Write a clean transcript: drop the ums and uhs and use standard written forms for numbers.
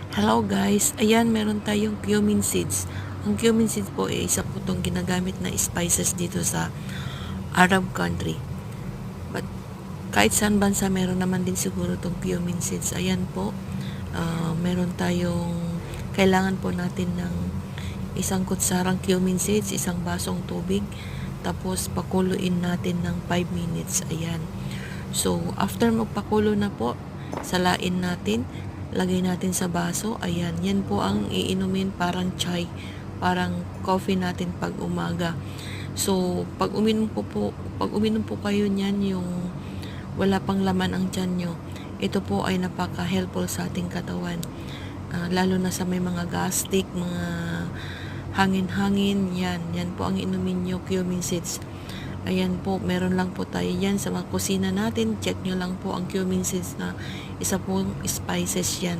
Hello guys, ayan meron tayong cumin seeds. Ang cumin seeds po ay isa po itong ginagamit na spices dito sa Arab country. But kahit saan bansa meron naman din siguro itong cumin seeds. Ayan po, meron tayong, kailangan po natin ng isang kutsarang cumin seeds, isang basong tubig, tapos pakuluin natin ng 5 minutes. Ayan. So, after magpakulo na po, salain natin, lagay natin sa baso. Ayan, yan po ang iinumin, parang chai, parang coffee natin pag umaga. So, pag uminom po kayo niyan, yung wala pang laman ang tiyan nyo, ito po ay napaka-helpful sa ating katawan. Lalo na sa may mga gastric, mga hangin-hangin, yan po ang inumin nyo, cumin seeds. Ayan po, meron lang po tayo yan sa mga kusina natin. Check nyo lang po ang cumin seeds na isa pong spices yan.